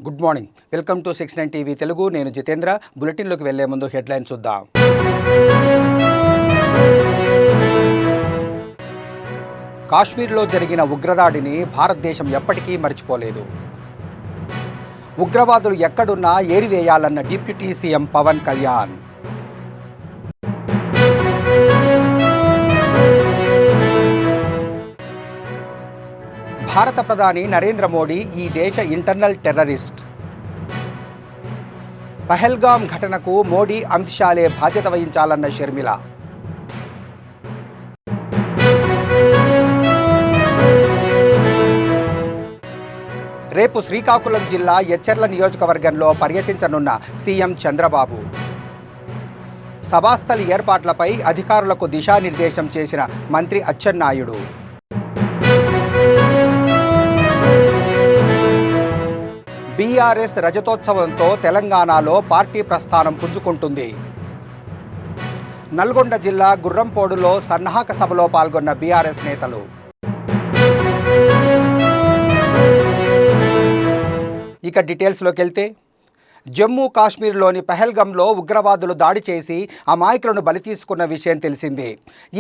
Good morning, welcome to 69 TV Telugu. నేను జితేంద్ర. బులెటిన్లోకి వెళ్లే ముందు హెడ్లైన్ చూద్దాం. కాశ్మీర్లో జరిగిన ఉగ్రదాడిని భారతదేశం ఎప్పటికీ మర్చిపోలేదు. ఉగ్రవాదులు ఎక్కడున్నా ఏరివేయాలన్న డిప్యూటీ సీఎం పవన్ కళ్యాణ్. భారత ప్రధాని నరేంద్ర మోడీ ఈ దేశ ఇంటర్నల్ టెర్రరిస్ట్. పహల్గాం ఘటనకు మోడీ, అమిత్ షాలే బాధ్యత వహించాలన్న షర్మిల. రేపు శ్రీకాకుళం జిల్లా ఎచ్చెర్ల నియోజకవర్గంలో పర్యటించనున్న సీఎం చంద్రబాబు. సభాస్థలి ఏర్పాట్లపై అధికారులకు దిశానిర్దేశం చేసిన మంత్రి అచ్చెన్నాయుడు. బీఆర్ఎస్ రజతోత్సవంతో తెలంగాణలో పార్టీ ప్రస్థానం పుంజుకుంటుంది. నల్గొండ జిల్లా గుర్రంపోడులో సన్నాహక సభలో పాల్గొన్న బీఆర్ఎస్ నేతలు. ఇక డీటెయిల్స్లోకి వెళ్తే, జమ్మూ కాశ్మీర్లోని పహల్గాంలో ఉగ్రవాదులు దాడి చేసి అమాయకులను బలి తీసుకున్న విషయం తెలిసిందే.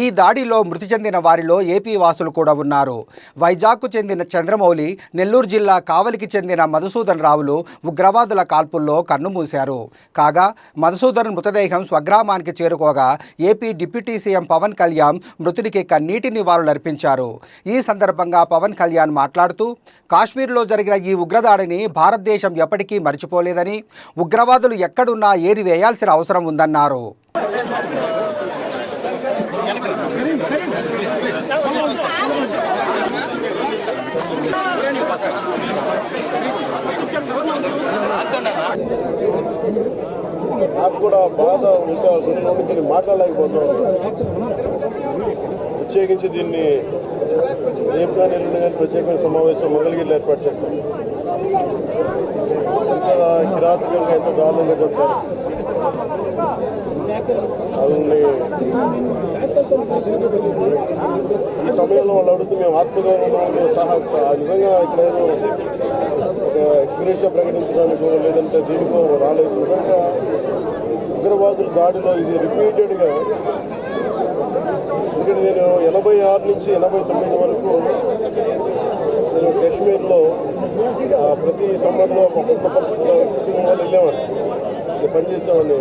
ఈ దాడిలో మృతి చెందిన వారిలో ఏపీ వాసులు కూడా ఉన్నారు. వైజాగ్కు చెందిన చంద్రమౌళి, నెల్లూరు జిల్లా కావలికి చెందిన మధుసూదన్ రావులు ఉగ్రవాదుల కాల్పుల్లో కన్నుమూశారు. కాగా మధుసూదన్ మృతదేహం స్వగ్రామానికి చేరుకోగా AP deputy CM Pawan Kalyan మృతుడికి కన్నీటి నివాళులర్పించారు. ఈ సందర్భంగా పవన్ కళ్యాణ్ మాట్లాడుతూ, కాశ్మీర్లో జరిగిన ఈ ఉగ్రదాడిని భారతదేశం ఎప్పటికీ మర్చిపోలేదని, ఉగ్రవాదులు ఎక్కడున్నా ఏరివేయాల్సిన అవసరం ఉందన్నారు. నాకు కూడా బాధ ఇంకా దీన్ని మాట్లాడలేకపోతున్నాను. ప్రత్యేకించి దీన్ని రేపు కానీ ఎల్లుండి కానీ ప్రత్యేకమైన సమావేశం మంగళగిరిలో ఏర్పాటు చేస్తాం. ఎంత కిరాతకంగా, ఎంత దారుణంగా చెప్తారు. వాళ్ళని ఈ సమయంలో వాళ్ళు అడుగుతూ మేము ఆత్మగౌరవంలో సహా నిజంగా ఇక్కడ ఏదో ఒక ఎక్స్గ్రేషియా ప్రకటించడానికో లేదంటే దీనికో రాలేదు. నిజంగా ఉగ్రవాదుల దాడిలో ఇది రిపీటెడ్గా, ఎందుకంటే నేను 86 నుంచి 89 వరకు నేను కాశ్మీర్లో ప్రతి సమ్మర్లో ఒక్కొక్క పరిస్థితుల్లో కుటుంబం వాళ్ళు వెళ్ళేవాడిని, నేను పనిచేసేవాడిని.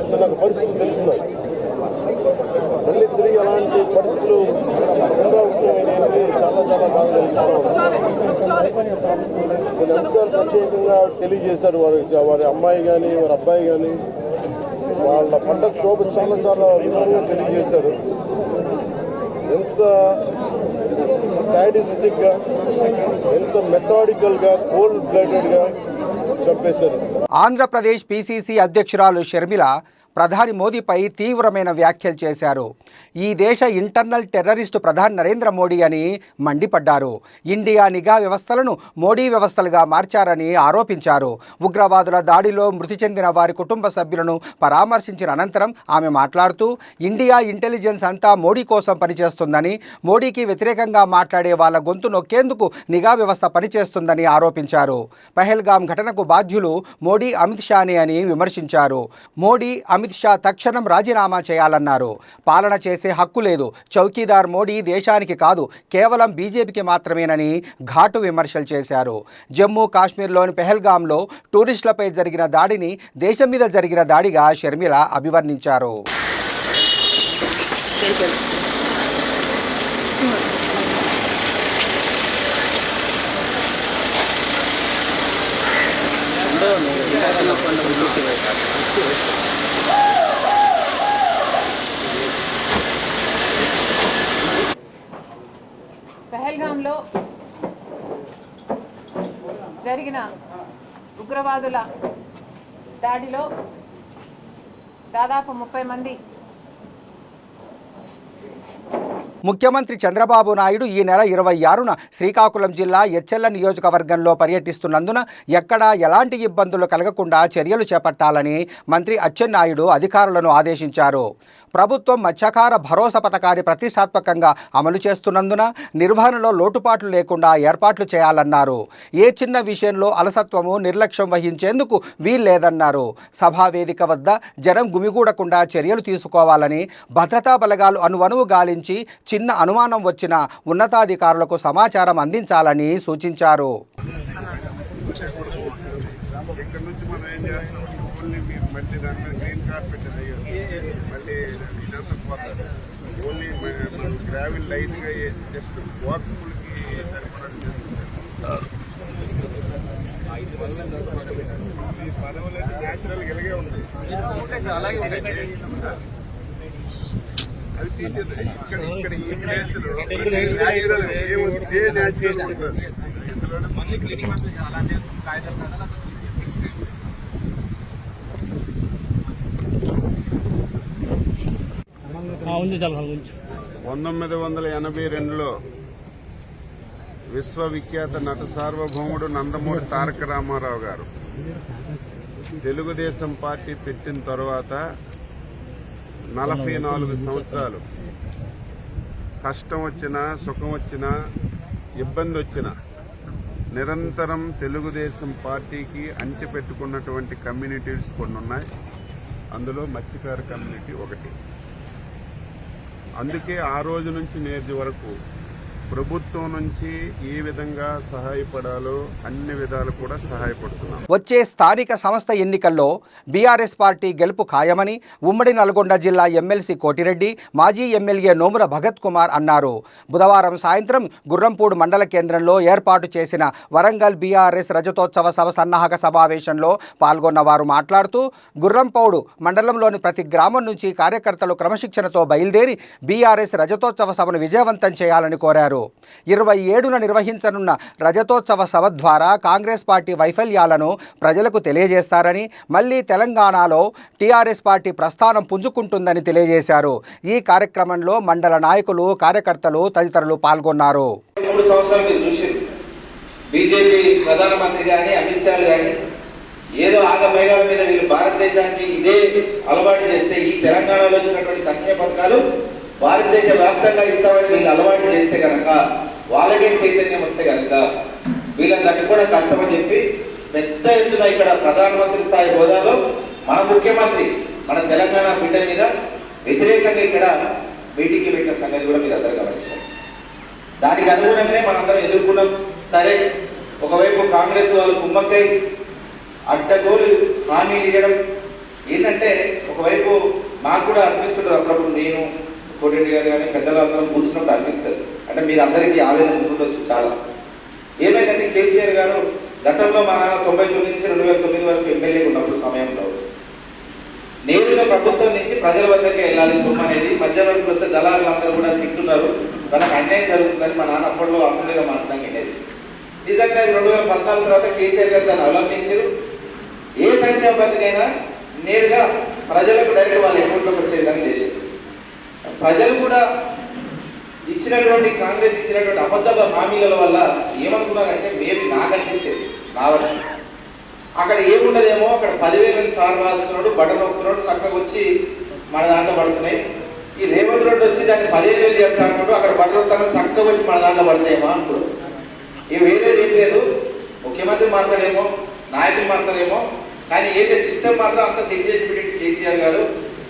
సో నాకు పరిస్థితులు తెలిసినాయి. మళ్ళీ తిరిగి అలాంటి పరిస్థితులు పునరావృతమైనవి చాలా చాలా బాగా కలుగుతాను. కొన్ని అంశాలు ప్రత్యేకంగా తెలియజేశారు. వారి అమ్మాయి కానీ వారి అబ్బాయి కానీ వాళ్ళ పండగ శోభ చాలా చాలా వివరంగా తెలియజేశారు. ఎంత సాడిస్టిక్గా, ఎంత మెథాడికల్గా, కోల్డ్ బ్లడెడ్గా చంపేశారు. ఆంధ్రప్రదేశ్ పీసీసీ అధ్యక్షురాలు షర్మిల ప్రధాని మోదీపై తీవ్రమైన వ్యాఖ్యలు చేశారు. ఈ దేశ ఇంటర్నల్ టెర్రరిస్టు ప్రధాని నరేంద్ర మోడీ అని మండిపడ్డారు. ఇండియా నిఘా వ్యవస్థలను మోడీ వ్యవస్థలుగా మార్చారని ఆరోపించారు. ఉగ్రవాదుల దాడిలో మృతి చెందిన వారి కుటుంబ సభ్యులను పరామర్శించిన అనంతరం ఆమె మాట్లాడుతూ, ఇండియా ఇంటెలిజెన్స్ అంతా మోడీ కోసం పనిచేస్తుందని, మోడీకి వ్యతిరేకంగా మాట్లాడే వాళ్ళ గొంతు నొక్కేందుకు నిఘా వ్యవస్థ పనిచేస్తుందని ఆరోపించారు. పహల్గాం ఘటనకు బాధ్యులు మోడీ, అమిత్ షానే అని విమర్శించారు. మోడీ, అమిత్ షా తక్షణం రాజీనామా చేయాలన్నారు. పాలన చేసే హక్కు లేదు. చౌకీదార్ మోడీ దేశానికి కాదు, కేవలం బీజేపీకి మాత్రమేనని ఘాటు విమర్శలు చేశారు. జమ్మూ కాశ్మీర్లోని పహల్గాంలో టూరిస్టులపై జరిగిన దాడిని దేశం మీద జరిగిన దాడిగా షర్మిల అభివర్ణించారు. పహల్గాంలో జరిగిన ఉగ్రవాదుల దాడిలో దాదాపు 30 మంది. ముఖ్యమంత్రి చంద్రబాబు నాయుడు ఈ నెల 26న శ్రీకాకుళం జిల్లా ఎచ్చెర్ల నియోజకవర్గంలో పర్యటిస్తున్నందున ఎక్కడా ఎలాంటి ఇబ్బందులు కలగకుండా చర్యలు చేపట్టాలని మంత్రి అచ్చెన్నాయుడు అధికారులను ఆదేశించారు. ప్రభుత్వం మత్స్యకార భరోసా పథకాన్ని ప్రతిష్టాత్మకంగా అమలు చేస్తున్నందున నిర్వహణలో లోటుపాట్లు లేకుండా ఏర్పాట్లు చేయాలన్నారు. ఏ చిన్న విషయంలో అలసత్వము నిర్లక్ష్యం వహించేందుకు వీల్లేదన్నారు. సభా వేదిక వద్ద జనం గుమిగూడకుండా చర్యలు తీసుకోవాలని, భద్రతా బలగాలు అణువణువు గాలించి చిన్న అనుమానం వచ్చిన ఉన్నతాధికారులకు సమాచారం అందించాలని సూచించారు. ఇక్కడ నుంచి మనం ఏం చేస్తాం, ఓన్లీ మీరు మళ్ళీ దాని మీద గ్రీన్ కార్పెట్ మళ్ళీ ఇదంతా పోతుంది. ఓన్లీ మనం గ్రావెల్ లైట్గా వేసి జస్ట్ వాక్ఫుల్కి సరిపడని చేస్తాం. ఈ పదవులన్నీ న్యాచురల్గా ఇలాగే ఉంటాయి, అది తీసేది. ఇక్కడ ఈ ప్లేస్లో న్యాచురల్ ఏ న్యాచురల్ ఉంటుంది. అలాంటి కాగితాలు 1982లో విశ్వవిఖ్యాత నట సార్వభౌముడు నందమూరి తారక రామారావు గారు తెలుగుదేశం పార్టీ పెట్టిన తర్వాత 44 సంవత్సరాలు కష్టం వచ్చినా, సుఖం వచ్చినా, ఇబ్బంది వచ్చినా నిరంతరం తెలుగుదేశం పార్టీకి అంటి పెట్టుకున్నటువంటి కమ్యూనిటీస్ కొన్ని ఉన్నాయి. అందులో మత్స్యకార కమ్యూనిటీ ఒకటి. అందుకే ఆ రోజు నుంచి నేటి వరకు ప్రభుత్వం నుంచి ఏ విధంగా సహాయపడాలో అన్ని విధాలు కూడా సహాయపడుతున్నాం. వచ్చే స్థానిక సంస్థ ఎన్నికల్లో బీఆర్ఎస్ పార్టీ గెలుపు ఖాయమని ఉమ్మడి నల్గొండ జిల్లా ఎమ్మెల్సీ కోటిరెడ్డి, మాజీ ఎమ్మెల్యే నోముల భగత్ కుమార్ అన్నారు. బుధవారం సాయంత్రం గుర్రంపూడి మండల కేంద్రంలో ఏర్పాటు చేసిన వరంగల్ బీఆర్ఎస్ రజతోత్సవ సభ సన్నాహక సమావేశంలో పాల్గొన్న వారు మాట్లాడుతూ గుర్రంపౌడు మండలంలోని ప్రతి గ్రామం నుంచి కార్యకర్తలు క్రమశిక్షణతో బయలుదేరి బీఆర్ఎస్ రజతోత్సవ సభను విజయవంతం చేయాలని కోరారు. 27న నిర్వహించనున్న రజతోత్సవ సభ ద్వారా కాంగ్రెస్ పార్టీ వైఫల్యాలను ప్రజలకు తెలియజేస్తారని, మళ్లీ తెలంగాణలో టీఆర్ఎస్ పార్టీ ప్రస్థానం పుంజుకుంటుందని తెలియజేశారు. ఈ కార్యక్రమంలో మండల నాయకులు, కార్యకర్తలు తదితరులు పాల్గొన్నారు. 3 సంవత్సరాలు మీరు చూసారు, బీజేపీ ప్రధానమంత్రి కానీ అమిత్ షా కానీ ఏదో ఆగమేఘాల మీద వీళ్ళు భారతదేశానికి ఇదే అలవాటు చేస్తే, ఈ తెలంగాణలో వచ్చినటువంటి సంక్షేమ పథకాలు భారతదేశ వ్యాప్తంగా ఇస్తామని వీళ్ళు అలవాటు చేస్తే కనుక, వాళ్ళకే చైతన్యం వస్తే కనుక వీళ్ళని తట్టుకోవడం కష్టమని చెప్పి పెద్ద ఎత్తున ఇక్కడ ప్రధానమంత్రి స్థాయి హోదాలో మన ముఖ్యమంత్రి మన తెలంగాణ బిడ్డ మీద వ్యతిరేకంగా ఇక్కడ మీటింగ్లు పెట్టిన సంగతి కూడా మీరు అందరూ గమనించారు. దానికి అనుగుణంగానే మనందరం ఎదుర్కొన్నాం. సరే, ఒకవైపు కాంగ్రెస్ వాళ్ళు కుమ్మక్కై అడ్డగోలు హామీలు ఇవ్వడం ఏంటంటే, ఒకవైపు మాకు కూడా అనిపిస్తుంటుంది, అప్పుడప్పుడు నేను కోటిరెడ్డి గారు కానీ పెద్దలందరం కూర్చున్నప్పుడు అనిపిస్తారు. అంటే మీరు అందరికీ ఆవేదన ఉంటుండొచ్చు చాలా. ఏమైందంటే, కేసీఆర్ గారు గతంలో మా నాన్న 99 నుంచి 2009 వరకు ఎమ్మెల్యే ఉన్నప్పుడు సమయంలో నేరుగా ప్రభుత్వం నుంచి ప్రజల వద్దకే వెళ్ళాలి సొమ్ము అనేది. మధ్యవర్తి వస్తే దళారులందరూ కూడా తింటున్నారు, వాళ్ళకి అన్యాయం జరుగుతుందని మా నాన్న అప్పట్లో అసెంబ్లీలో మాట్లాడడం అనేది. నిజంగా అది 2014 తర్వాత కేసీఆర్ గారు దాన్ని అవలంబించారు. ఏ సంక్షేమ పథకైనా నేరుగా ప్రజలకు డైరెక్ట్ వాళ్ళ అకౌంట్లోకి వచ్చే విధంగా చేశారు. ప్రజలు కూడా ఇచ్చినటువంటి కాంగ్రెస్ ఇచ్చినటువంటి అబద్ధ హామీల వల్ల ఏమనుకున్నారంటే, మేబీ నాకు అనిపించేది నా వరకు అక్కడ ఏముండదేమో, అక్కడ 10,000 సార్ రాస్తున్నాడు, బటన్ నొక్కుతున్నాడు, చక్కగా వచ్చి మన దాంట్లో పడుతున్నాయి. ఈ రేవంత్ రెడ్డి వచ్చి దాన్ని 15,000 చేస్తా అంటున్నాడు, అక్కడ బటన్ వస్తాగా చక్కగా వచ్చి మన దాంట్లో పడతాయేమో అనుకున్నాడు. ఇవి వేరేది ఏం లేదు, ముఖ్యమంత్రి మారుతాడేమో, నాయకులు మారుతారేమో, కానీ ఏపీ సిస్టమ్ మాత్రం అంత సెట్ చేసి పెట్టి కేసీఆర్ గారు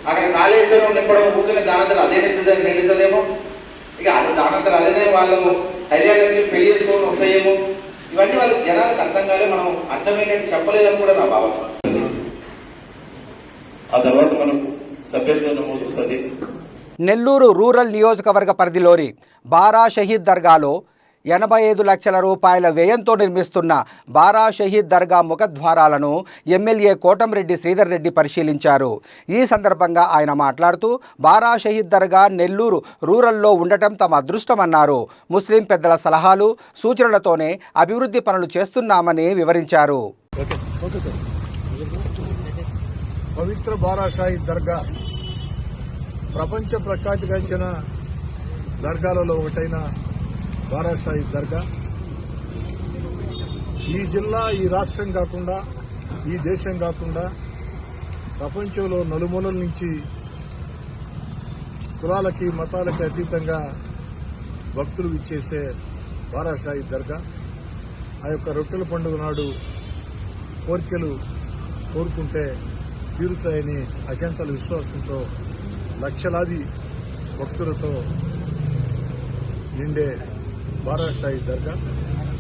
అక్కడ కాళేశ్వరం నింపడం ఊరికనే దానంతరం అదే నిండుతుందేమో, ఇక అది దానంతరం అదేనే వాళ్ళు కళ్యాణ లక్ష్మి పెళ్లి చేసుకొని వస్తాయేమో, ఇవన్నీ వాళ్ళకి జనాలకు అర్థం కాలే, మనం అర్థమైనట్టు చెప్పలేదని కూడా నా భావన. ఆ తర్వాత మనకు సభ్యత్వ నమోదు సది నెల్లూరు రూరల్ నియోజకవర్గ పరిధిలోని బారా షహీద్ దర్గాలో 85 లక్షల రూపాయల వ్యయంతో నిర్మిస్తున్న బారా షహీద్ దర్గా ముఖద్వారాలను ఎమ్మెల్యే కోటంరెడ్డి శ్రీధర్ రెడ్డి పరిశీలించారు. ఈ సందర్భంగా ఆయన మాట్లాడుతూ, బారా షహీద్ దర్గా నెల్లూరు రూరల్లో ఉండటం తమ అదృష్టమన్నారు. ముస్లిం పెద్దల సలహాలు, సూచనలతోనే అభివృద్ధి పనులు చేస్తున్నామని వివరించారు. పవిత్ర బారా షహీద్ దర్గా ప్రపంచ ప్రఖ్యాతిగాంచిన దర్గాలలో ఒకటైన బారా షహీద్ దర్గా ఈ జిల్లా, ఈ రాష్ట్రం కాకుండా, ఈ దేశం కాకుండా ప్రపంచంలో నలుమూలల నుంచి కులాలకి మతాలకి అతీతంగా భక్తులు ఇచ్చేసే బారాషాయి దర్గా. ఆ యొక్క రొట్టెల పండుగ నాడు కోరికలు కోరుకుంటే తీరుతాయని అచంచల విశ్వాసంతో లక్షలాది భక్తులతో నిండే బారాషాయి దర్గా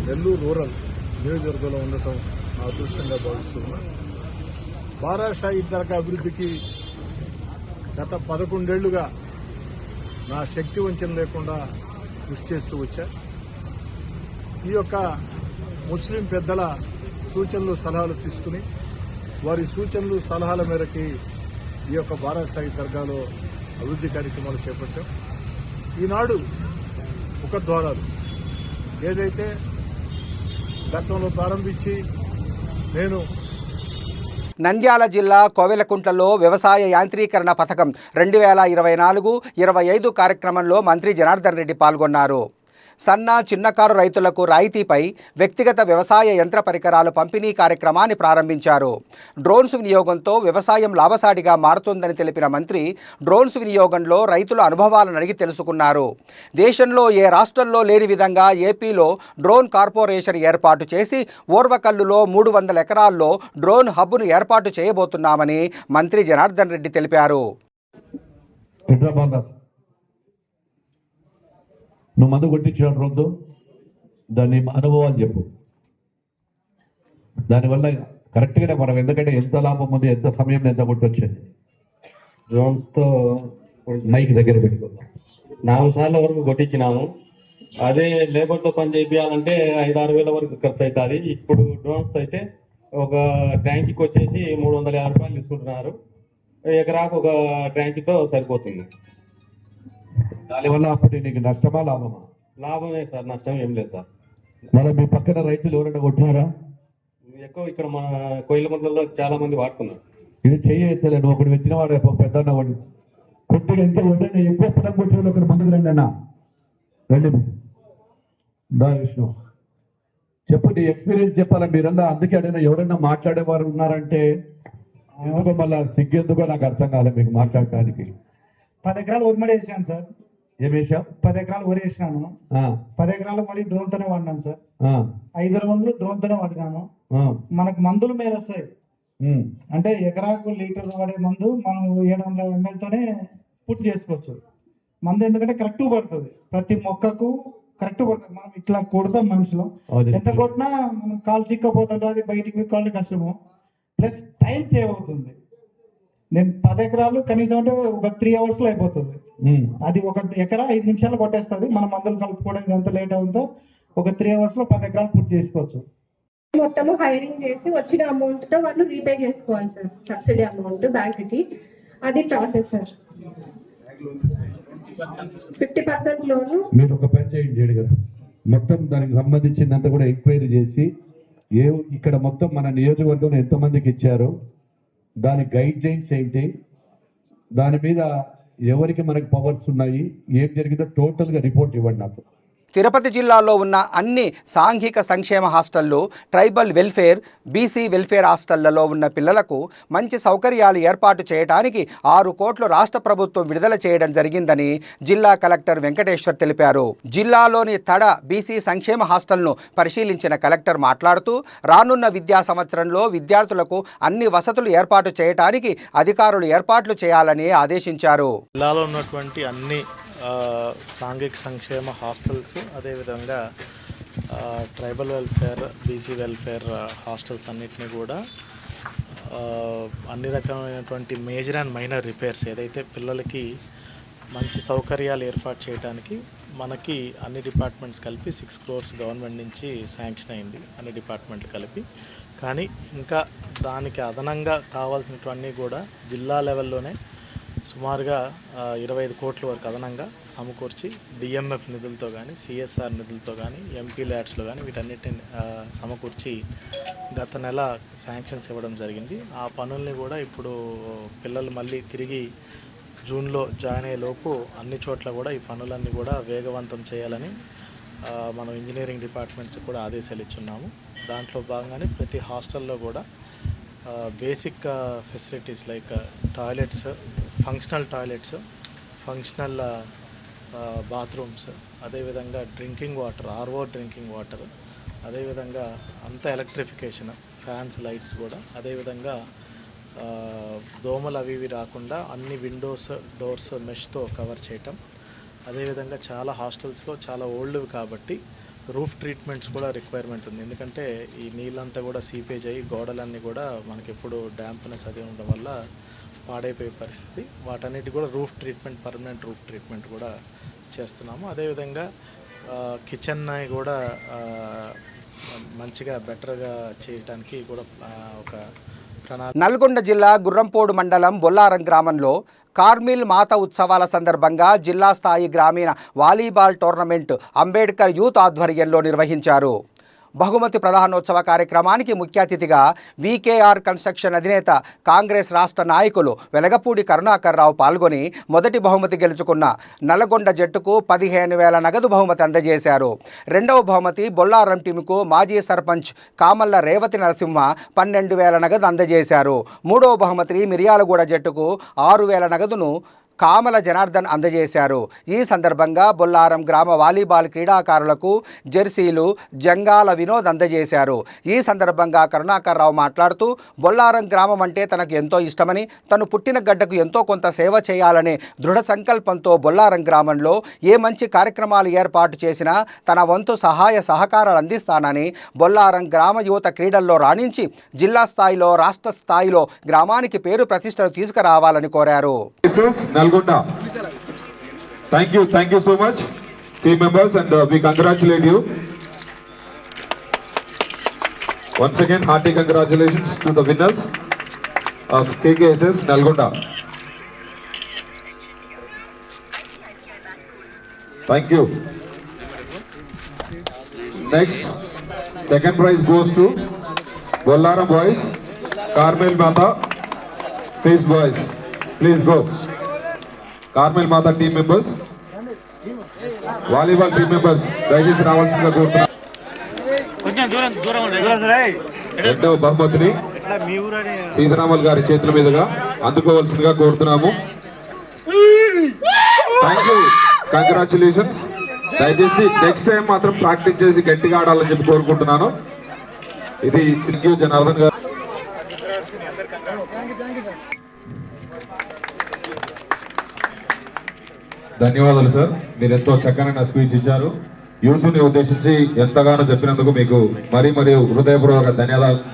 నెల్లూరు రూరల్ నియోజకవర్గంలో ఉండటం నా అదృష్టంగా భావిస్తున్నాను. బారాషాయి దర్గా అభివృద్ధికి గత 11 ఏళ్లుగా నా శక్తి వంచన లేకుండా కృషి చేస్తూ వచ్చా. ఈ యొక్క ముస్లిం పెద్దల సూచనలు సలహాలు తీసుకుని వారి సూచనలు సలహాల మేరకి ఈ యొక్క బారాషాయి దర్గాలో అభివృద్ధి కార్యక్రమాలు చేపట్టాం. ఈనాడు ముఖద్వారాలు ఏదైతే గతంలో ప్రారంభించి నేను నంద్యాల జిల్లా కోవెలకుంట్లలో వ్యవసాయ యాంత్రీకరణ పథకం 2024-25 కార్యక్రమంలో మంత్రి జనార్దన్ రెడ్డి పాల్గొన్నారు. సన్న చిన్నకారు రైతులకు రాయితీపై వ్యక్తిగత వ్యవసాయ యంత్ర పరికరాలు పంపిణీ కార్యక్రమాన్ని ప్రారంభించారు. డ్రోన్స్ వినియోగంతో వ్యవసాయం లాభసాటిగా మారుతుందని తెలిపిన మంత్రి డ్రోన్స్ వినియోగంలో రైతుల అనుభవాలను అడిగి తెలుసుకున్నారు. దేశంలో ఏ రాష్ట్రంలో లేని విధంగా ఏపీలో డ్రోన్ కార్పొరేషన్ ఏర్పాటు చేసి ఓర్వకల్లులో 300 ఎకరాల్లో డ్రోన్ హబ్ను ఏర్పాటు చేయబోతున్నామని మంత్రి జనార్దన్ రెడ్డి తెలిపారు. నువ్వు మందు కొట్టించిన రోజు దాని అనుభవాలు చెప్పు. దానివల్ల కరెక్ట్గానే మనం ఎందుకంటే ఎంత లాభం ఉంది, ఎంత సమయం ఎంత కొట్టొచ్చింది. డ్రోన్స్తో మైక్ దగ్గర పెట్టుకుందాం. 4 సార్ల వరకు కొట్టించినాము. అదే లేబర్తో పని చేయాలంటే 5-6 వేల వరకు ఖర్చు అవుతుంది. ఇప్పుడు డ్రోన్స్ అయితే ఒక ట్యాంక్కి వచ్చేసి 350 రూపాయలు తీసుకుంటున్నారు. ఎకరాకు ఒక ట్యాంక్తో సరిపోతుంది. దానివల్ల అప్పుడు నీకు నష్టమా లాభమా? లాభమే సార్, నష్టం ఏం లేదు సార్. మరి మీ పక్కన రైతులు ఎవరైనా కొట్టినారా? ఎక్కువ ఇక్కడ మన కోయిలమండలంలో చాలా మంది వాడుతున్నారు. ఇది చెయ్యలేదు. ఒకటి వచ్చిన వాడు పెద్ద వాడు కొద్దిగా ఎంత ఉంటే ఎక్కువ పదం కొట్టిన ఒకరు ముందుకు రండి అన్న. రండి దా విష్ణు చెప్పు, నీ ఎక్స్పీరియన్స్ చెప్పాలా మీరన్నా. అందుకే అడిగిన ఎవరైనా మాట్లాడేవారు ఉన్నారంటే ఎందుకో మళ్ళా సిగ్గెందుకో నాకు అర్థం కాలేదు మీకు మాట్లాడటానికి. 10 ఎకరాలు ఉమ్మడి వేసాను సార్. ఏం వేసావు? 10 ఎకరాలు వరి వేసినాను. 10 ఎకరాలు వరి డ్రోన్ తోనే వాడినాను సార్. 5 రౌండ్లు డ్రోన్ తోనే వాడినాను. మనకు మందులు మేలు వస్తాయి. అంటే ఎకరాకు లీటర్ వాడే మందు మనం 700 ml తోనే పూర్తి చేసుకోవచ్చు. మందు ఎందుకంటే కరెక్ట్ పడుతుంది, ప్రతి మొక్కకు కరెక్ట్ పడుతుంది. మనం ఇట్లా కొడతాం మనుషులు, ఎంత కొట్టినా మనం కాలు చిక్కపోతుంటుంది, బయటికి కాళ్ళు కష్టము. ప్లస్ టైం సేవ్ అవుతుంది. నేను 10 ఎకరాలు కనీసం అంటే ఒక 3 hours లో అయిపోతుంది. అది 1 ఎకరా 5 నిమిషాలు కొట్టేస్తుంది. మన మందులు కలుపుకోవడానికి ఎంత లేట్ అవుతుందో ఒక 3 hours లో 10 ఎకరాలు పూర్తి చేసుకోవచ్చు. మొత్తము హైరింగ్ చేసి వచ్చిన అమౌంట్ తో వాళ్ళు రీపే చేసుకోవాలి సార్, సబ్సిడీ అమౌంట్ బ్యాంక్ కి. అది ప్రాసెస్ సార్. 50% లోను. మీరు ఒక పని చేయండి గారు, మొత్తం దానికి సంబంధించిందంతా కూడా ఎంక్వైరీ చేసి ఇక్కడ మొత్తం మన నియోజకవర్గంలో ఎంతమందికి ఇచ్చారో దాని గైడ్ లైన్స్ ఏంటి, దాని మీద ఎవరికి మనకి పవర్స్ ఉన్నాయి, ఏం జరిగిందో టోటల్గా రిపోర్ట్ ఇవ్వండి నాకు. తిరుపతి జిల్లాలో ఉన్న అన్ని సాంఘిక సంక్షేమ హాస్టళ్లు, ట్రైబల్ వెల్ఫేర్, బీసీ వెల్ఫేర్ హాస్టళ్లలో ఉన్న పిల్లలకు మంచి సౌకర్యాలు ఏర్పాటు చేయడానికి 6 కోట్లు రాష్ట్ర ప్రభుత్వం విడుదల చేయడం జరిగిందని జిల్లా కలెక్టర్ వెంకటేశ్వర్ తెలిపారు. జిల్లాలోని తడ బీసీ సంక్షేమ హాస్టల్ను పరిశీలించిన కలెక్టర్ మాట్లాడుతూ రానున్న విద్యా సంవత్సరంలో విద్యార్థులకు అన్ని వసతులు ఏర్పాటు చేయడానికి అధికారులు ఏర్పాట్లు చేయాలని ఆదేశించారు. జిల్లాలో ఉన్నటువంటి అన్ని సాంఘిక సంక్షేమ హాస్టల్స్, అదేవిధంగా tribal welfare, BC welfare hostels అన్నిటినీ కూడా అన్ని రకమైనటువంటి మేజర్ అండ్ మైనర్ రిపేర్స్ ఏదైతే పిల్లలకి మంచి సౌకర్యాలు ఏర్పాటు చేయడానికి మనకి అన్ని డిపార్ట్మెంట్స్ కలిపి 6 crores గవర్నమెంట్ నుంచి శాంక్షన్ అయింది, అన్ని డిపార్ట్మెంట్లు కలిపి. కానీ ఇంకా దానికి అదనంగా కావాల్సినటువన్నీ కూడా జిల్లా లెవెల్లోనే సుమారుగా 25 కోట్ల వరకు అదనంగా సమకూర్చి డిఎంఎఫ్ నిధులతో కానీ, సిఎస్ఆర్ నిధులతో కానీ, ఎంపీ ల్యాడ్స్లో కానీ వీటన్నిటిని సమకూర్చి గత నెల శాంక్షన్స్ ఇవ్వడం జరిగింది. ఆ పనుల్ని కూడా ఇప్పుడు పిల్లలు మళ్ళీ తిరిగి జూన్లో జాయిన్ అయ్యేలోపు అన్ని చోట్ల కూడా ఈ పనులన్నీ కూడా వేగవంతం చేయాలని మనం ఇంజనీరింగ్ డిపార్ట్మెంట్స్ కూడా ఆదేశాలు ఇచ్చున్నాము. దాంట్లో భాగంగానే ప్రతి హాస్టల్లో కూడా basic facilities like toilets, functional toilets, functional bathrooms, అదేవిధంగా drinking water, RO drinking water, అదేవిధంగా అంతా ఎలక్ట్రిఫికేషన్, ఫ్యాన్స్, లైట్స్ కూడా, అదేవిధంగా దోమలు అవి ఇవి రాకుండా అన్ని విండోస్, డోర్స్ మెష్తో కవర్ చేయటం. అదేవిధంగా చాలా హాస్టల్స్లో చాలా ఓల్డ్వి కాబట్టి రూఫ్ ట్రీట్మెంట్స్ కూడా రిక్వైర్మెంట్ ఉంది. ఎందుకంటే ఈ నీళ్ళంతా కూడా సీపేజ్ అయ్యి గోడలన్నీ కూడా మనకి ఎప్పుడు డ్యాంప్నెస్ అది ఉండడం వల్ల పాడైపోయే పరిస్థితి. వాటన్నిటి కూడా roof treatment, permanent roof treatment కూడా చేస్తున్నాము. అదేవిధంగా కిచెన్ కూడా మంచిగా బెటర్గా చేయడానికి కూడా ఒక ప్రణాళిక. నల్గొండ జిల్లా గుర్రంపోడు మండలం బొల్లారం గ్రామంలో కార్మిల్ మాత ఉత్సవాల సందర్భంగా జిల్లా స్థాయి గ్రామీణ వాలీబాల్ టోర్నమెంట్ అంబేద్కర్ యూత్ ఆధ్వర్యంలో నిర్వహించారు. బహుమతి ప్రధానోత్సవ కార్యక్రమానికి ముఖ్య అతిథిగా వీకేఆర్ కన్స్ట్రక్షన్ అధినేత కాంగ్రెస్ రాష్ట్ర నాయకులు వెలగపూడి కరుణాకర్ రావు పాల్గొని మొదటి బహుమతి గెలుచుకున్న నల్గొండ జట్టుకు 15,000 నగదు బహుమతి అందజేశారు. రెండవ బహుమతి బొల్లారం టీముకు మాజీ సర్పంచ్ కామల్ల రేవతి నరసింహ 12,000 నగదు అందజేశారు. మూడవ బహుమతి మిర్యాలగూడ జట్టుకు 6,000 నగదును కామల జనార్దన్ అందజేశారు. ఈ సందర్భంగా బొల్లారం గ్రామ వాలీబాల్ క్రీడాకారులకు జెర్సీలు, జంగాల వినోద్ అందజేశారు. ఈ సందర్భంగా కరుణాకర్ రావు మాట్లాడుతూ బొల్లారం గ్రామం అంటే తనకు ఎంతో ఇష్టమని, తను పుట్టిన గడ్డకు ఎంతో కొంత సేవ చేయాలనే దృఢ సంకల్పంతో బొల్లారం గ్రామంలో ఏ మంచి కార్యక్రమాలు ఏర్పాటు చేసినా తన వంతు సహాయ సహకారాలు అందిస్తానని, బొల్లారం గ్రామ యువత క్రీడల్లో రాణించి జిల్లా స్థాయిలో, రాష్ట్ర స్థాయిలో గ్రామానికి పేరు ప్రతిష్టలు తీసుకురావాలని కోరారు. Nalgonda. Thank you so much, team members, and we congratulate you. Once again, hearty congratulations to the winners of KKSS Nalgonda. Thank you. Next, second prize goes to Bollaram boys, Carmel Mata, Face boys. Please go. Carmel Mata team members, volleyball team members, దయచేసి రావాల్సిందిగా కోరుతున్నాను. రెండవ బహుమతిని సీతారామల్ గారి చేతుల మీదుగా అందుకోవాల్సిందిగా కోరుతున్నాము. Thank you, congratulations. దయచేసి నెక్స్ట్ టైం మాత్రం ప్రాక్టీస్ చేసి గట్టిగా ఆడాలని చెప్పి కోరుకుంటున్నాను. ఇది చిక్యూ జనార్దన్ గారు. ధన్యవాదాలు సార్, మీరు ఎంతో చక్కనైన స్పీచ్ ఇచ్చారు. యూత్ని ఉద్దేశించి ఎంతగానో చెప్పినందుకు మీకు మరీ హృదయపూర్వక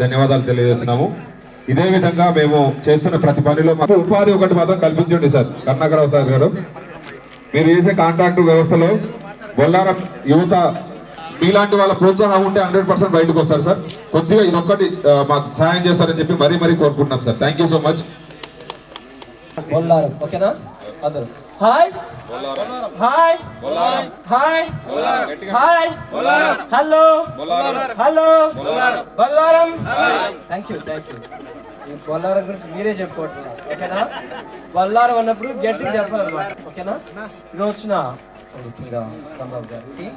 ధన్యవాదాలు తెలియజేస్తున్నాము. ఇదే విధంగా మేము చేస్తున్న ప్రతి పనిలో మాకు ఉపాధి ఒకటి మాత్రం కల్పించండి సార్. కరుణాకరరావు సార్ గారు, మీరు చేసే కాంట్రాక్టు వ్యవస్థలో బొల్లారం యువత మీలాంటి వాళ్ళ ప్రోత్సాహం ఉంటే 100% బయటకు వస్తారు సార్. కొద్దిగా ఇదొక్కటి మాకు సహాయం చేస్తారని చెప్పి మరీ కోరుకుంటున్నాం sir. Thank you so much. ఓకేనా అందరూ? Hi hi hi hi hello hello Bollaram. Thank you. ఈ బొల్లారం గురించి మీరే చెప్పుకోవట్లేదు, ఓకేనా? బొల్లారం అన్నప్పుడు గట్టిగా చెప్పాలన్నమాట, ఓకేనా? ఇది వచ్చిన గారికి,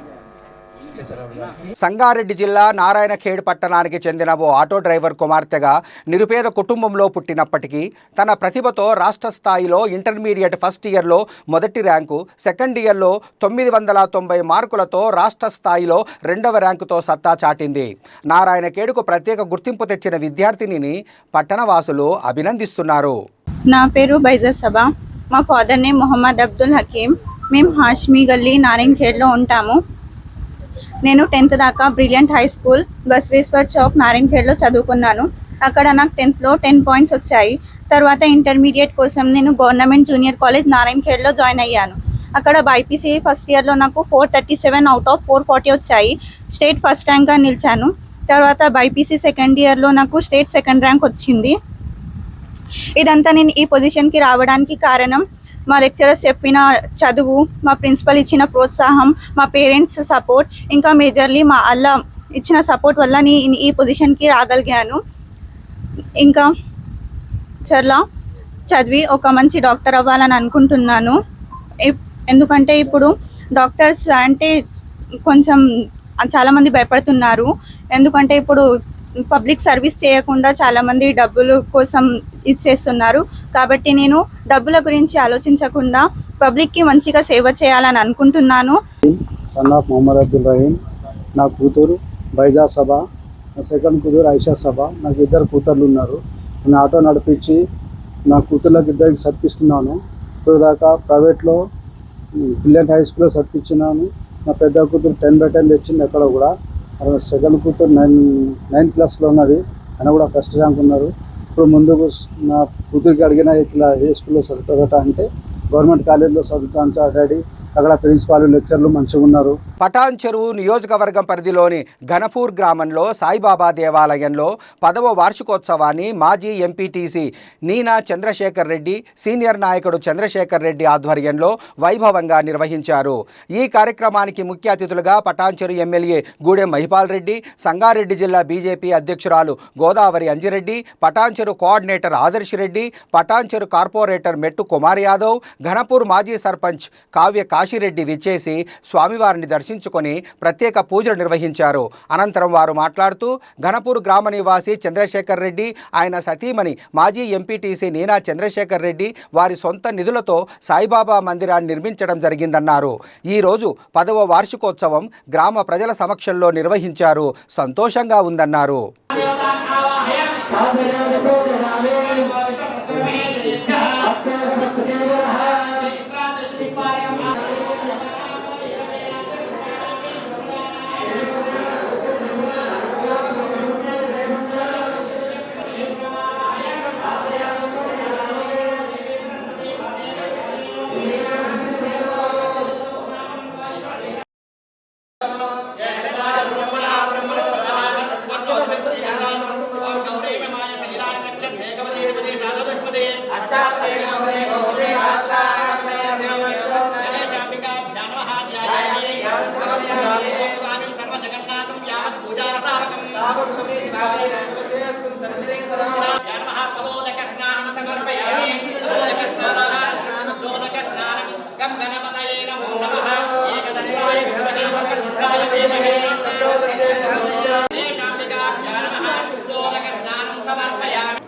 సంగారెడ్డి జిల్లా నారాయణఖేడ్ పట్టణానికి చెందిన ఓ ఆటో డ్రైవర్ కుమార్తెగా నిరుపేద కుటుంబంలో పుట్టినప్పటికీ తన ప్రతిభతో రాష్ట్ర స్థాయిలో ఇంటర్మీడియట్ ఫస్ట్ ఇయర్లో మొదటి ర్యాంకు, సెకండ్ ఇయర్లో 990 మార్కులతో రాష్ట్ర స్థాయిలో 2వ ర్యాంకుతో సత్తా చాటింది. నారాయణఖేడ్కు ప్రత్యేక గుర్తింపు తెచ్చిన విద్యార్థినిని పట్టణవాసులు అభినందిస్తున్నారు. నా పేరు బైజా సబా, మా ఫాదర్ నేమ్ మొహమ్మద్ అబ్దుల్ హకీం. మేము హాష్మీ గల్లీ నారాయణఖేడ్లో ఉంటాము. నేను 10th దాకా బ్రిలియంట్ హై స్కూల్ బస్వేశ్వర్ చౌక్ నారాయణఖేడ్లో చదువుకున్నాను. అక్కడ నాకు 10th లో 10 పాయింట్స్ వచ్చాయి. తర్వాత ఇంటర్మీడియట్ కోసం నేను గవర్నమెంట్ జూనియర్ కాలేజ్ నారాయణఖేడ్లో జాయిన్ అయ్యాను. అక్కడ బైపీసీ ఫస్ట్ ఇయర్లో నాకు 437 అవుట్ ఆఫ్ 440 వచ్చాయి. స్టేట్ ఫస్ట్ ర్యాంక్గా నిలిచాను. తర్వాత బైపీసీ సెకండ్ ఇయర్లో నాకు స్టేట్ సెకండ్ ర్యాంక్ వచ్చింది. ఇదంతా నేను ఈ పొజిషన్కి రావడానికి కారణం మా లెక్చరర్స్ చెప్పిన చదువు, మా ప్రిన్సిపల్ ఇచ్చిన ప్రోత్సాహం, మా పేరెంట్స్ సపోర్ట్, ఇంకా మేజర్లీ మా అల్లా ఇచ్చిన సపోర్ట్ వల్ల నేను ఈ పొజిషన్కి రాగలిగాను. ఇంకా చదివి ఒక మంచి డాక్టర్ అవ్వాలని అనుకుంటున్నాను. ఎందుకంటే ఇప్పుడు డాక్టర్స్ అంటే కొంచెం చాలామంది భయపడుతున్నారు. ఎందుకంటే ఇప్పుడు పబ్లిక్ సర్వీస్ చేయకుండా చాలామంది డబ్బుల కోసం ఇచ్చేస్తున్నారు. కాబట్టి నేను డబ్బుల గురించి ఆలోచించకుండా పబ్లిక్కి మంచిగా సేవ చేయాలని అనుకుంటున్నాను. Son of Mohammed Abdul Rahim. నా కూతురు బైజా సభా, నా సెకండ్ కూతురు ఐషా సభా. నాకు 2 కూతుర్లు ఉన్నారు. నేను ఆటో నడిపించి నా కూతుర్లకు 2కి చదివిస్తున్నాను. ఇప్పుడు దాకా ప్రైవేట్లో బ్రిలియంట్ హై స్కూల్లో చదివించినాను. నా పెద్ద కూతురు 10/10 తెచ్చింది ఎక్కడ కూడా. సెకండ్ కూతురు 9th క్లాస్లో ఉన్నది, ఆయన కూడా ఫస్ట్ ర్యాంక్ ఉన్నారు. ఇప్పుడు ముందుకు నా కూతురికి అడిగిన ఇట్లా ఏ స్కూల్లో చదువుతారట అంటే గవర్నమెంట్ కాలేజీలో చదువుతాను సార్ డాడీ, అక్కడ ప్రిన్సిపాల్ లెక్చర్లు మంచిగా ఉన్నారు. పటాన్ చెరువు నియోజకవర్గం పరిధిలోని ఘనపూర్ గ్రామంలో సాయిబాబా దేవాలయంలో 10వ వార్షికోత్సవాన్ని మాజీ ఎంపీటీసీ నీనా చంద్రశేఖర్ రెడ్డి, సీనియర్ నాయకుడు చంద్రశేఖర్ రెడ్డి ఆధ్వర్యంలో వైభవంగా నిర్వహించారు. ఈ కార్యక్రమానికి ముఖ్య అతిథులుగా పటాన్ చెరువు ఎమ్మెల్యే గూడెం మహిపాల్ రెడ్డి, సంగారెడ్డి జిల్లా బీజేపీ అధ్యక్షురాలు గోదావరి అంజిరెడ్డి, పటాన్ చెరువు కోఆర్డినేటర్ ఆదర్శ్ రెడ్డి, పటాన్ చెరువు కార్పొరేటర్ మెట్టు కుమార్ యాదవ్, ఘనపూర్ మాజీ సర్పంచ్ కావ్య కాశీరెడ్డి విచ్చేసి స్వామివారిని దర్శించుకొని ప్రత్యేక పూజలు నిర్వహించారు. అనంతరం వారు మాట్లాడుతూ ఘనపూర్ గ్రామ నివాసి చంద్రశేఖర్ రెడ్డి, ఆయన సతీమణి మాజీ ఎంపీటీసీ నీనా చంద్రశేఖర్ రెడ్డి వారి సొంత నిధులతో సాయిబాబా మందిరాన్ని నిర్మించడం జరిగిందన్నారు. ఈరోజు 10వ వార్షికోత్సవం గ్రామ ప్రజల సమక్షంలో నిర్వహించారు. సంతోషంగా ఉందన్నారు.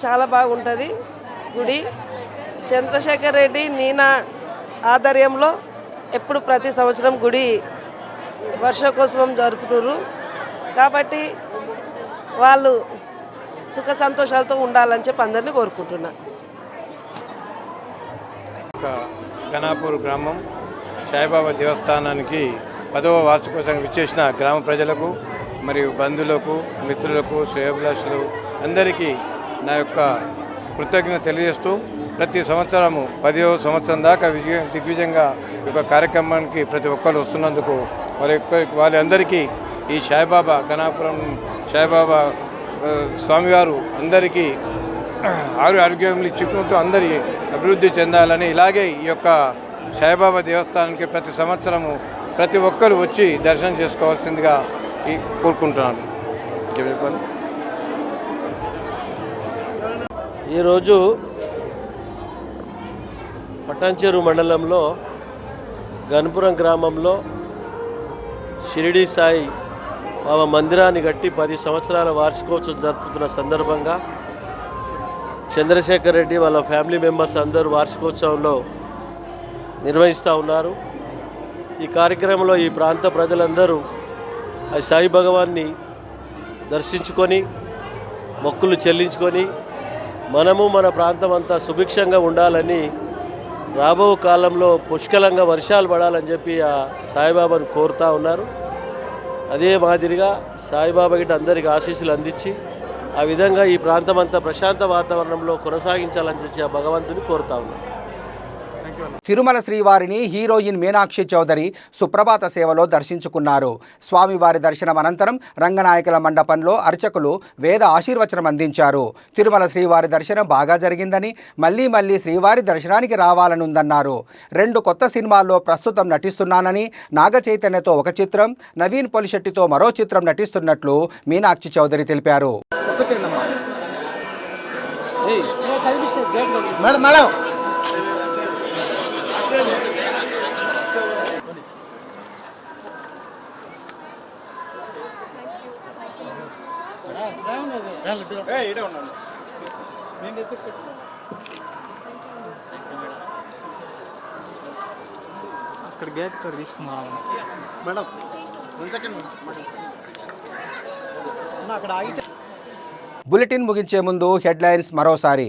చాలా బాగుంటుంది గుడి. చంద్రశేఖర్ రెడ్డి నీనా ఆధ్వర్యంలో ఎప్పుడు ప్రతి సంవత్సరం గుడి వర్షకోత్సవం జరుపుతున్నారు. కాబట్టి వాళ్ళు సుఖ సంతోషాలతో ఉండాలని చెప్పి అందరినీ కోరుకుంటున్నా. ఘనాపూర్ గ్రామం సాయిబాబా దేవస్థానానికి 10వ వార్షికోత్సవం విచ్చేసిన గ్రామ ప్రజలకు మరియు బంధువులకు, మిత్రులకు, శ్రేయోభిలాషులు అందరికీ నా యొక్క కృతజ్ఞత తెలియజేస్తూ ప్రతి సంవత్సరము 10వ సంవత్సరం దాకా దిగ్విజయంగా ఈ యొక్క కార్యక్రమానికి ప్రతి ఒక్కరు వస్తున్నందుకు వాళ్ళందరికీ ఈ సాయిబాబా ఘనాపురం సాయిబాబా స్వామివారు అందరికీ ఆరోగ్యం ఇచ్చుకుంటూ అందరి అభివృద్ధి చెందాలని, ఇలాగే ఈ యొక్క సాయిబాబా దేవస్థానానికి ప్రతి సంవత్సరము ప్రతి ఒక్కరు వచ్చి దర్శనం చేసుకోవాల్సిందిగా కోరుకుంటున్నాను. ఈరోజు పటాన్చెరు మండలంలో గణపురం గ్రామంలో షిరిడి సాయి బాబా మందిరాన్ని కట్టి 10 సంవత్సరాల వార్షికోత్సవం జరుపుతున్న సందర్భంగా చంద్రశేఖర్ రెడ్డి వాళ్ళ ఫ్యామిలీ మెంబర్స్ అందరూ వార్షికోత్సవంలో నిర్వహిస్తూ ఉన్నారు. ఈ కార్యక్రమంలో ఈ ప్రాంత ప్రజలందరూ ఆ సాయి భగవాన్ని దర్శించుకొని మొక్కులు చెల్లించుకొని మనము మన ప్రాంతం అంతా సుభిక్షంగా ఉండాలని, రాబో కాలంలో పుష్కలంగా వర్షాలు పడాలని చెప్పి ఆ సాయిబాబాను కోరుతూ ఉన్నారు. అదే మాదిరిగా సాయిబాబా గిట్ట అందరికీ ఆశీస్సులు అందించి ఆ విధంగా ఈ ప్రాంతం అంతా ప్రశాంత వాతావరణంలో కొనసాగించాలని చెప్పి ఆ భగవంతుని కోరుతా ఉన్నారు. తిరుమల శ్రీవారిని హీరోయిన్ మీనాక్షి చౌదరి సుప్రభాత సేవలో దర్శించుకున్నారు. స్వామివారి దర్శనం అనంతరం రంగనాయకుల మండపంలో అర్చకులు వేద ఆశీర్వచనం అందించారు. తిరుమల శ్రీవారి దర్శనం బాగా జరిగిందని, మళ్లీ శ్రీవారి దర్శనానికి రావాలనుందన్నారు. 2 కొత్త సినిమాల్లో ప్రస్తుతం నటిస్తున్నానని, నాగ చైతన్యతో ఒక చిత్రం, నవీన్ పొలిశెట్టితో మరో చిత్రం నటిస్తున్నట్లు మీనాక్షి చౌదరి తెలిపారు. అక్కడ గేట్ కాడ తీసుకున్నాం మేడం 1 సెకండ్ అక్కడ ఆగితే. బులెటిన్ ముగించే ముందు హెడ్లైన్స్ మరోసారి.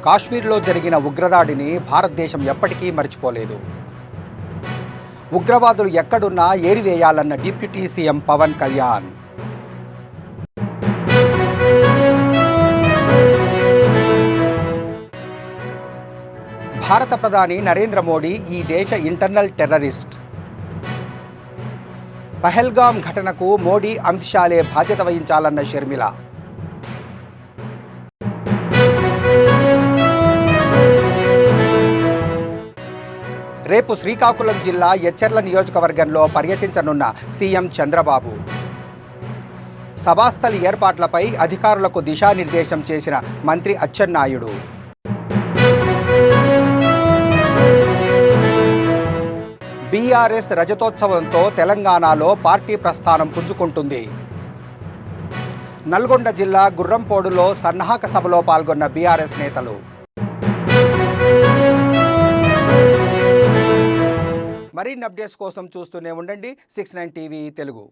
కాశ్మీర్లో జరిగిన ఉగ్రదాడిని భారతదేశం ఎప్పటికీ మర్చిపోలేదు. ఉగ్రవాదులు ఎక్కడున్నా ఏరివేయాలన్న డిప్యూటీ సీఎం పవన్ కళ్యాణ్. భారత ప్రధాని నరేంద్ర మోడీ ఈ దేశ ఇంటర్నల్ టెర్రరిస్ట్. పహల్గాం ఘటనకు మోడీ అమిత్ షాలే బాధ్యత వహించాలన్న షర్మిల. రేపు శ్రీకాకుళం జిల్లా ఎచ్చెర్ల నియోజకవర్గంలో పర్యటించనున్న సీఎం చంద్రబాబు. సభాస్థలి ఏర్పాట్లపై అధికారులకు దిశానిర్దేశం చేసిన మంత్రి అచ్చెన్నాయుడు. బీఆర్ఎస్ రజతోత్సవంతో తెలంగాణలో పార్టీ ప్రస్థానం పుంజుకుంటుంది. నల్గొండ జిల్లా గుర్రంపోడులో సన్నాహక సభలో పాల్గొన్న బీఆర్ఎస్ నేతలు. మరిన్ని అప్డేట్స్ కోసం చూస్తూనే ఉండండి 69 టీవీ తెలుగు.